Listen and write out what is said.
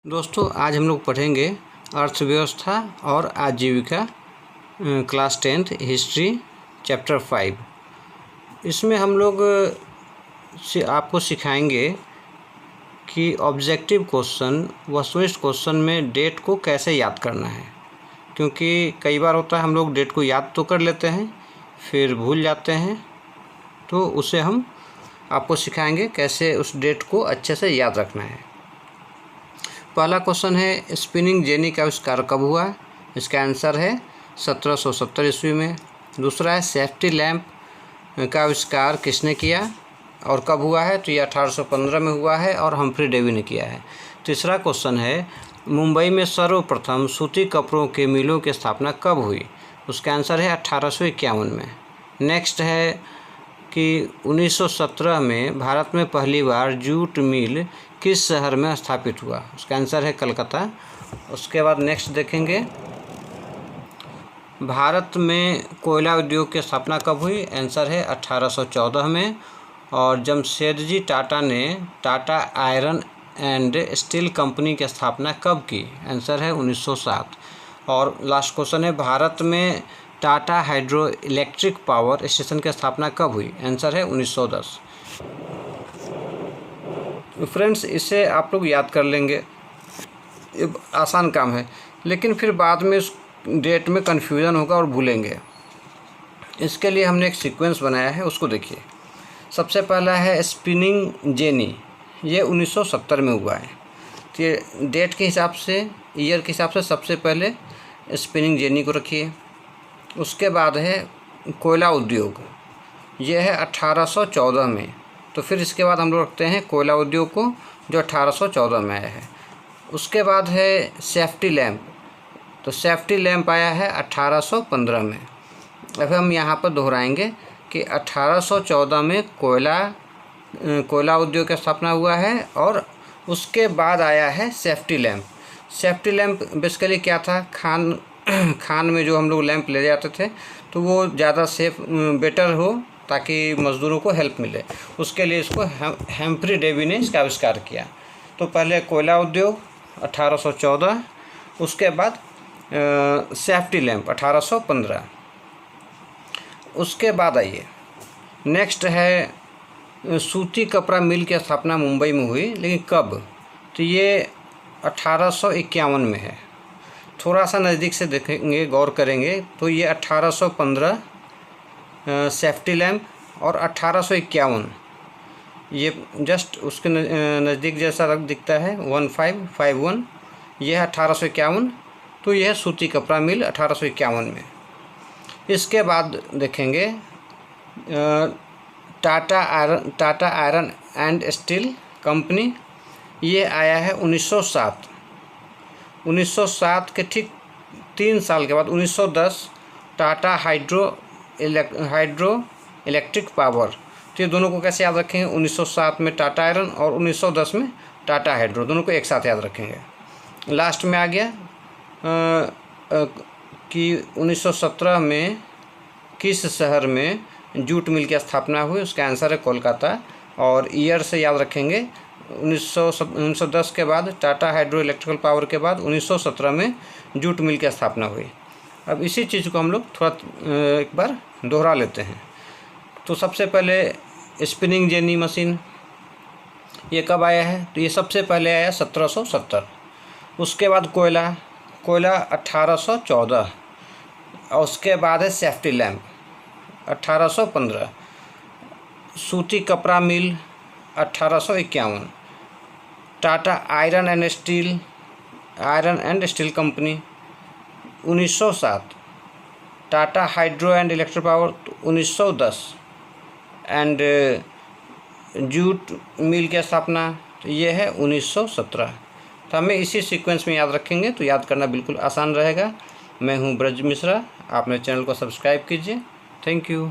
दोस्तों आज हम लोग पढ़ेंगे अर्थव्यवस्था और आजीविका क्लास 10th हिस्ट्री चैप्टर 5। इसमें हम लोग आपको सिखाएंगे कि ऑब्जेक्टिव क्वेश्चन वस्तुनिष्ठ क्वेश्चन में डेट को कैसे याद करना है, क्योंकि कई बार होता है हम लोग डेट को याद तो कर लेते हैं फिर भूल जाते हैं, तो उसे हम आपको सिखाएंगे कैसे उस डेट को अच्छे से याद रखना है। पहला क्वेश्चन है स्पिनिंग जेनी का आविष्कार कब हुआ। इसका आंसर है 1770 ईस्वी में। दूसरा है सेफ्टी लैंप का आविष्कार किसने किया और कब हुआ है, तो ये 1815 में हुआ है और हम्फ्री डेवी ने किया है। तीसरा क्वेश्चन है मुंबई में सर्वप्रथम सूती कपड़ों के मिलों की स्थापना कब हुई। उसका आंसर है 1851 में। नेक्स्ट है कि 1917 में भारत में पहली बार जूट मिल किस शहर में स्थापित हुआ। उसका आंसर है कलकत्ता। उसके बाद नेक्स्ट देखेंगे भारत में कोयला उद्योग की स्थापना कब हुई। आंसर है 1814 में। और जमशेदजी टाटा ने Tata iron and steel company की स्थापना कब की। आंसर है 1907। और लास्ट क्वेश्चन है भारत में Tata hydro electric power station की स्थापना कब हुई। आंसर है 1910। फ्रेंड्स इसे आप लोग याद कर लेंगे, ये आसान काम है, लेकिन फिर बाद में इस डेट में कन्फ्यूज़न होगा और भूलेंगे। इसके लिए हमने एक सीक्वेंस बनाया है, उसको देखिए। सबसे पहला है स्पिनिंग जेनी, ये 1970 में हुआ है। तो ये डेट के हिसाब से, ईयर के हिसाब से सबसे पहले स्पिनिंग जेनी को रखिए। उसके बाद है कोयला उद्योग, ये है 1814 में। तो फिर इसके बाद हम लोग रखते हैं कोयला उद्योग को, जो 1814 में आया है। उसके बाद है सेफ्टी लैंप, तो सेफ्टी लैंप आया है 1815 में। अब हम यहाँ पर दोहराएंगे कि 1814 में कोयला उद्योग की स्थापना हुआ है और उसके बाद आया है safety lamp. Safety lamp basically क्या था, खान में जो हम लोग लैंप ले जाते थे तो वो ज़्यादा सेफ बेटर हो, ताकि मज़दूरों को हेल्प मिले। उसके लिए इसको हम्फ्री डेवी ने इसका आविष्कार किया। तो पहले कोयला उद्योग 1814, उसके बाद सेफ्टी लैंप 1815। उसके बाद आइए नेक्स्ट है सूती कपड़ा मिल की स्थापना मुंबई में हुई, लेकिन कब, तो ये 1851 में है। थोड़ा सा नज़दीक से देखेंगे, गौर करेंगे तो ये 1815 सेफ्टी लैंप और 1851 ये जस्ट उसके नज़दीक जैसा दिखता है 1551, ये है 1851। तो यह है सूती कपड़ा मिल 1851 में। इसके बाद देखेंगे Tata iron and steel company, ये आया है 1907। 1907 के ठीक 3 साल के बाद 1910 टाटा हाइड्रो इलेक्ट्रिक पावर। तो ये दोनों को कैसे याद रखेंगे, 1907 में टाटा आयरन और 1910 में टाटा हाइड्रो, दोनों को एक साथ याद रखेंगे। लास्ट में आ गया कि 1917 में किस शहर में जूट मिल की स्थापना हुई। उसका आंसर है कोलकाता। और ईयर से याद रखेंगे 1910 के बाद टाटा हाइड्रो इलेक्ट्रिकल पावर के बाद 1917 में जूट मिल की स्थापना हुई। अब इसी चीज़ को हम लोग थोड़ा एक बार दोहरा लेते हैं। तो सबसे पहले स्पिनिंग जेनी मशीन, ये कब आया है, तो ये सबसे पहले आया 1770। उसके बाद कोयला 1814। और उसके बाद है सेफ्टी लैंप 1815। सूती कपड़ा मिल 1851। Tata iron and steel company 1907। Tata hydro and electric power 1910। And jute mill की स्थापना, तो ये है 1917। तो हमें इसी सीक्वेंस में याद रखेंगे तो याद करना बिल्कुल आसान रहेगा। मैं हूँ ब्रज मिश्रा, आप मेरे चैनल को सब्सक्राइब कीजिए। Thank you.